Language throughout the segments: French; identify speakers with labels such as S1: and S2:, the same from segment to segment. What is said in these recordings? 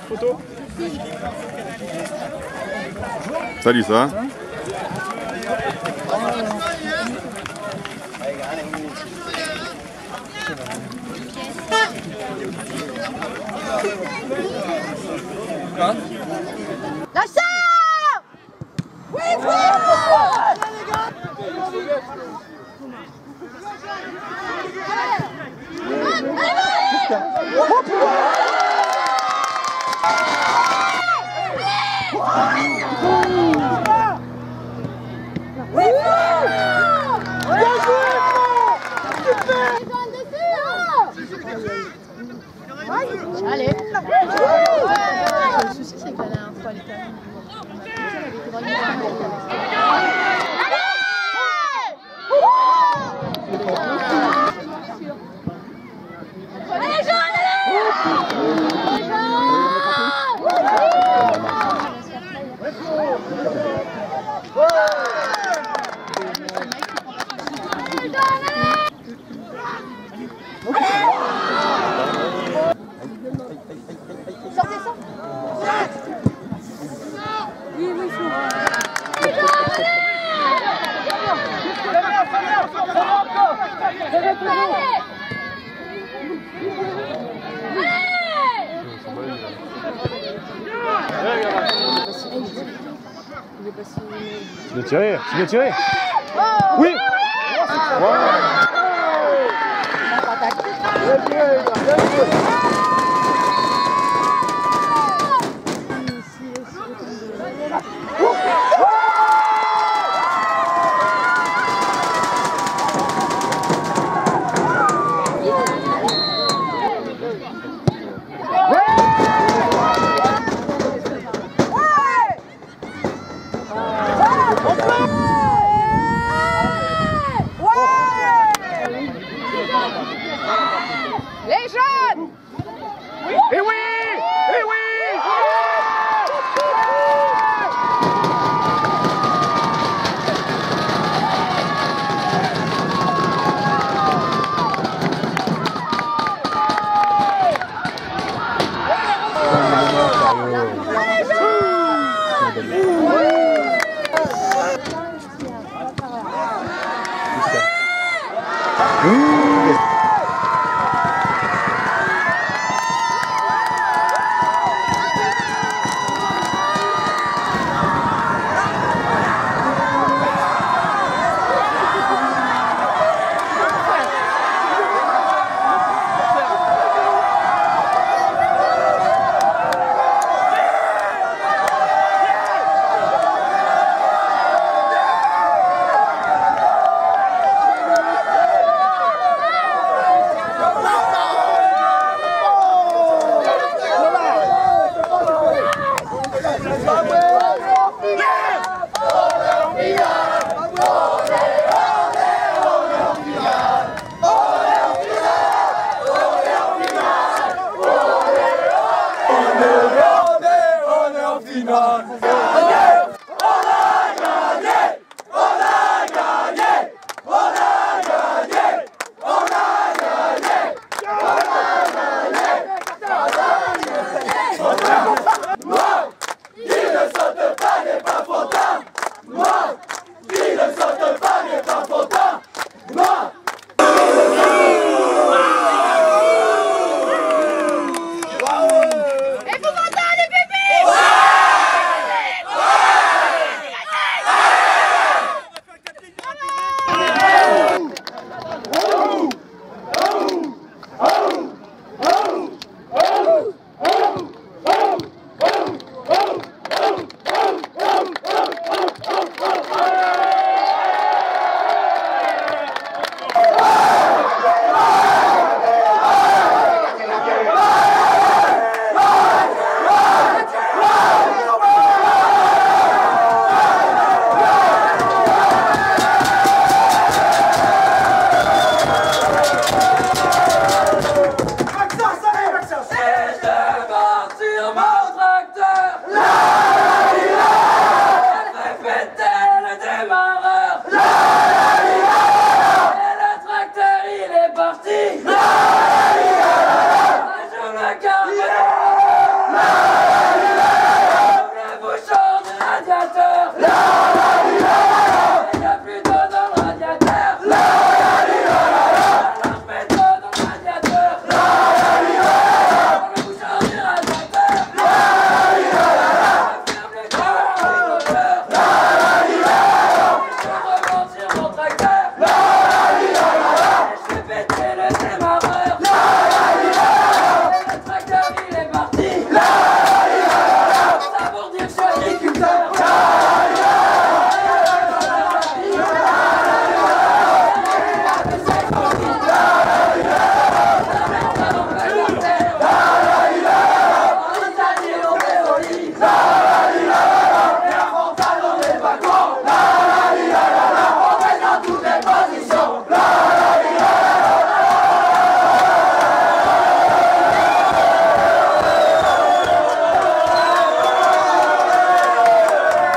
S1: Photo.
S2: Salut, ça va?
S3: Hein?
S4: La chambre! Oui, oui! Allez. Le souci c'est que la dernière fois elle était sortez ça. Oui, oui, il faut.
S1: Tu veux tirer? Tu veux tirer? Oui!
S4: Les jeunes!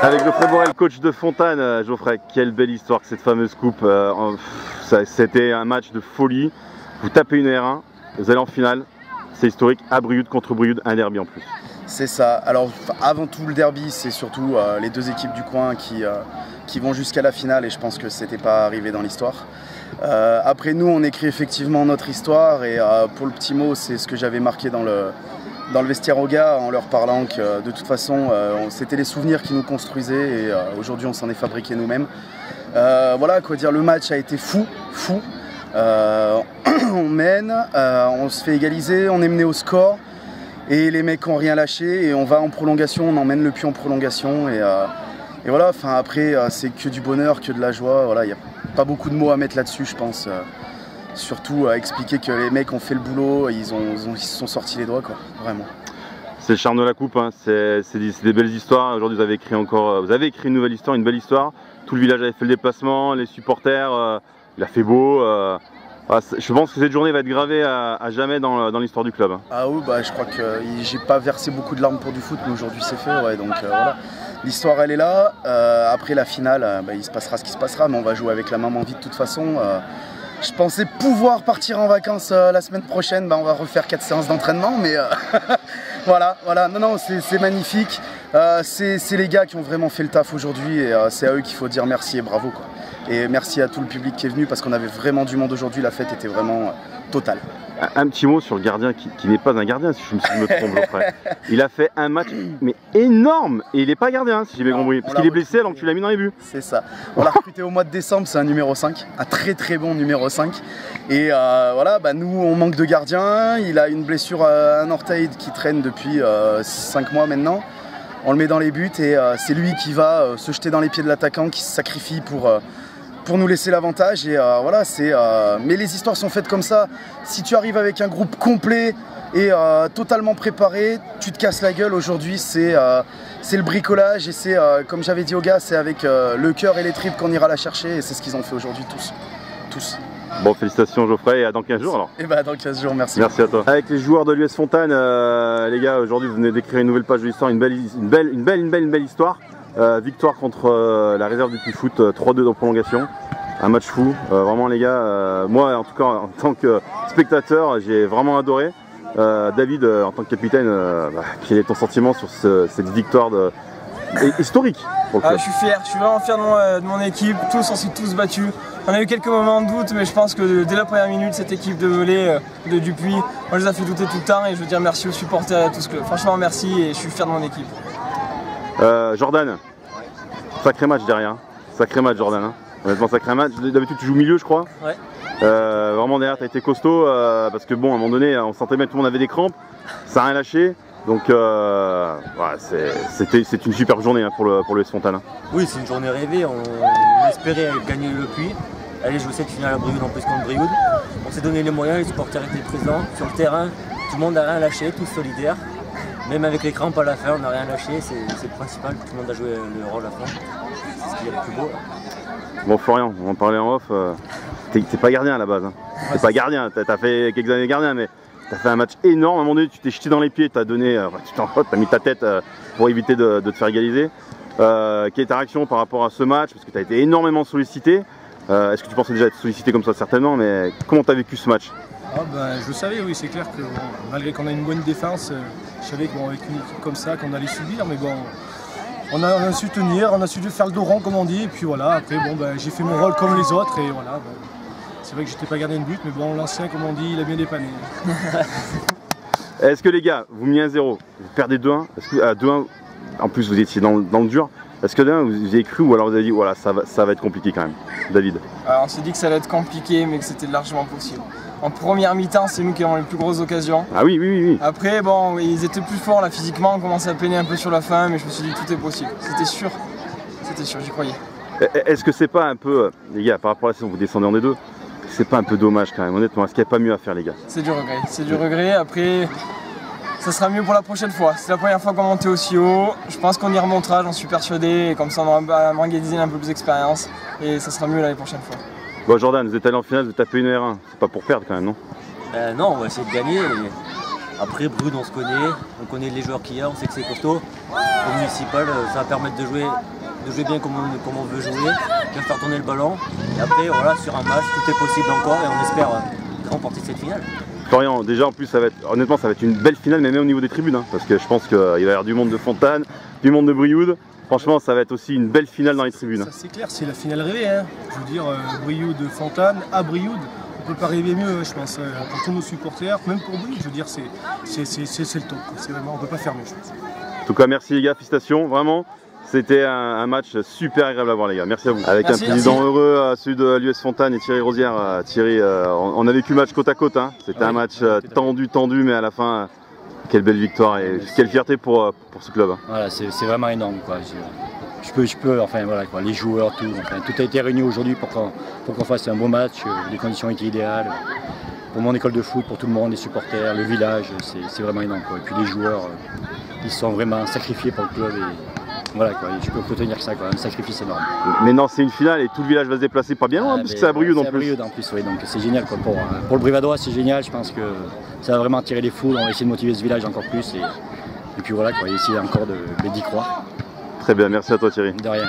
S2: Avec Geoffrey Borel, coach de Fontane, Geoffrey, quelle belle histoire que cette fameuse coupe. C'était un match de folie. Vous tapez une R1, vous allez en finale. C'est historique, à Brioude contre Brioude, un derby en plus.
S3: C'est ça. Alors avant tout le derby, c'est surtout les deux équipes du coin qui vont jusqu'à la finale et je pense que c'était pas arrivé dans l'histoire. Après nous, on écrit effectivement notre histoire et pour le petit mot, c'est ce que j'avais marqué dans le vestiaire aux gars en leur parlant que de toute façon c'était les souvenirs qui nous construisaient et aujourd'hui on s'en est fabriqué nous-mêmes. Voilà quoi dire, le match a été fou. On mène, on se fait égaliser, on est mené au score et les mecs n'ont rien lâché et on va en prolongation, on emmène le puits en prolongation et voilà, enfin après c'est que du bonheur, que de la joie, voilà, il n'y a pas beaucoup de mots à mettre là-dessus je pense. Surtout à expliquer que les mecs ont fait le boulot, ils se sont sortis les doigts quoi, vraiment.
S2: C'est le charme de la coupe, hein. C'est des belles histoires. Aujourd'hui vous avez écrit une nouvelle histoire, une belle histoire. Tout le village avait fait le déplacement, les supporters, il a fait beau. Je pense que cette journée va être gravée à jamais dans l'histoire du club. Hein.
S3: Ah oui, bah, je crois que j'ai pas versé beaucoup de larmes pour du foot, mais aujourd'hui c'est fait, ouais, donc voilà. L'histoire elle est là, après la finale, bah, il se passera ce qui se passera, mais on va jouer avec la main en vie de toute façon. Je pensais pouvoir partir en vacances la semaine prochaine, bah, on va refaire 4 séances d'entraînement, mais voilà, non, c'est magnifique. C'est les gars qui ont vraiment fait le taf aujourd'hui et c'est à eux qu'il faut dire merci et bravo quoi. Et merci à tout le public qui est venu parce qu'on avait vraiment du monde aujourd'hui, la fête était vraiment totale.
S2: Un petit mot sur le gardien qui n'est pas un gardien si je me trompe Geoffrey. Il a fait un match mais énorme et il n'est pas gardien si j'ai bien compris. Parce qu'il est blessé alors que tu l'as mis dans les buts.
S3: C'est ça. On l'a recruté au mois de décembre, c'est un numéro 5, un très bon numéro 5. Et voilà, bah, nous on manque de gardien, il a une blessure à un orteil qui traîne depuis 5 mois maintenant. On le met dans les buts et c'est lui qui va se jeter dans les pieds de l'attaquant, qui se sacrifie pour nous laisser l'avantage et voilà, mais les histoires sont faites comme ça. Si tu arrives avec un groupe complet et totalement préparé, tu te casses la gueule. Aujourd'hui c'est le bricolage et c'est comme j'avais dit aux gars, c'est avec le cœur et les tripes qu'on ira la chercher et c'est ce qu'ils ont fait aujourd'hui tous.
S2: Bon, félicitations Geoffrey et à dans 15 jours alors.
S3: Et bah dans 15 jours, merci.
S2: Merci à toi. Avec les joueurs de l'US Fontane, les gars, aujourd'hui vous venez d'écrire une nouvelle page de l'histoire, une belle histoire. Victoire contre la réserve du Puy-Foot, 3-2 dans prolongation. Un match fou, vraiment les gars, moi en tout cas en tant que spectateur j'ai vraiment adoré. David en tant que capitaine, quel est ton sentiment sur cette victoire historique?
S5: Je suis fier, je suis vraiment fier de mon équipe, tous on s'est tous battus. On a eu quelques moments de doute mais je pense que dès la première minute cette équipe de Velay, de Dupuis, moi je les ai fait douter tout le temps et je veux dire merci aux supporters et à tout ce que. Franchement merci et je suis fier de mon équipe.
S2: Jordan, sacré match derrière, sacré match Jordan, hein. Honnêtement sacré match, d'habitude tu joues milieu je crois.
S5: Ouais.
S2: Vraiment derrière tu as été costaud parce que bon à un moment donné on sentait bien que tout le monde avait des crampes, ça n'a rien lâché. Donc voilà, c'est une superbe journée hein, pour le S Fontane. Hein.
S6: Oui c'est une journée rêvée, on espérait gagner le Puy, aller jouer cette finale à Brioude en plus contre Brioude. On s'est donné les moyens, les supporters étaient présents sur le terrain, tout le monde n'a rien lâché, tous solidaires. Même avec les crampes à la fin, on n'a rien lâché, c'est le principal, tout le monde a joué le rôle à fond. C'est ce qu'il y a de plus beau. Là.
S2: Bon Florian, on en parlait en off, t'es pas gardien à la base. Hein.
S5: Ouais,
S2: t'es pas gardien, t'as fait quelques années gardien, mais t'as fait un match énorme. À un moment donné, tu t'es jeté dans les pieds, t'as donné, t'as mis ta tête pour éviter de te faire égaliser. Quelle est ta réaction par rapport à ce match? Parce que t'as été énormément sollicité. Est-ce que tu pensais déjà être sollicité comme ça? Certainement, mais comment t'as vécu ce match?
S7: Je le savais, oui, c'est clair que bon, malgré qu'on a une bonne défense, je savais qu'avec une équipe comme ça, qu'on allait subir, mais bon, on a su tenir, on a su faire le dos rond comme on dit, et puis voilà, après bon, j'ai fait mon rôle comme les autres, et voilà. C'est vrai que j'étais pas gardien de but, mais bon, l'ancien, comme on dit, il a bien dépanné.
S2: Est-ce que les gars, vous menez 1-0, vous perdez 2-1, est-ce que à 2-1, en plus vous étiez dans le dur, est-ce que d'un vous avez cru ou alors vous avez dit voilà ça va être compliqué quand même, David?
S5: Alors, on s'est dit que ça allait être compliqué mais que c'était largement possible. En première mi-temps, c'est nous qui avons les plus grosses occasions.
S2: Ah oui.
S5: Après, bon, ils étaient plus forts là physiquement, on commençait à peiner un peu sur la fin, mais je me suis dit tout est possible. C'était sûr, j'y croyais.
S2: Est-ce que c'est pas un peu, les gars, par rapport à la saison, vous descendez en D2, c'est pas un peu dommage quand même, honnêtement, est-ce qu'il n'y a pas mieux à faire les gars?
S5: C'est du regret, après ça sera mieux pour la prochaine fois. C'est la première fois qu'on montait aussi haut, je pense qu'on y remontera, j'en suis persuadé, et comme ça on aura organisé un peu plus d'expérience, et ça sera mieux là les prochaines fois.
S2: Bon Jordan, vous êtes allé en finale, vous tapez une R1, c'est pas pour perdre quand même, non?
S6: Non, on va essayer de gagner. Et après, Brude, on se connaît, on connaît les joueurs qu'il y a, on sait que c'est costaud. Au municipal, ça va permettre de jouer bien comme on veut jouer, de faire tourner le ballon. Et après, voilà, sur un match, tout est possible encore et on espère remporter cette finale.
S2: Florian, déjà en plus, honnêtement, ça va être une belle finale, mais même au niveau des tribunes, hein, parce que je pense qu'il va y avoir du monde de Fontane, du monde de Brioude. Franchement, ça va être aussi une belle finale dans les tribunes.
S7: Ça c'est clair, c'est la finale rêvée. Hein. Je veux dire, Brioude, Fontane, à Brioude, on peut pas rêver mieux, je pense, pour tous nos supporters, même pour Brioude, je veux dire, c'est le top. Vraiment, on peut pas faire mieux, je pense.
S2: En tout cas, merci les gars, félicitations, vraiment. C'était un match super agréable à voir les gars, merci à vous. Avec un président heureux, celui de l'US Fontane et Thierry Rosière. Thierry, on a vécu le match côte à côte, hein. C'était un match tendu, mais à la fin, quelle belle victoire et quelle fierté pour ce club. Hein.
S8: Voilà, c'est vraiment énorme quoi. Je peux, enfin voilà quoi, les joueurs, tout a été réuni aujourd'hui pour qu'on fasse un beau match, les conditions étaient idéales. Pour mon école de foot, pour tout le monde, les supporters, le village, c'est vraiment énorme quoi. Et puis les joueurs, ils sont vraiment sacrifiés pour le club et voilà quoi, je peux retenir que ça quoi, un sacrifice énorme.
S2: Mais non, c'est une finale et tout le village va se déplacer pas bien loin, puisque c'est à Brioude en plus.
S8: C'est à Brioude en plus, oui, donc c'est génial quoi. Pour le Brivadois, c'est génial, je pense que ça va vraiment attirer les foules, on va essayer de motiver ce village encore plus et puis voilà quoi, essayer encore d'y croire.
S2: Très bien, merci à toi Thierry.
S8: De rien.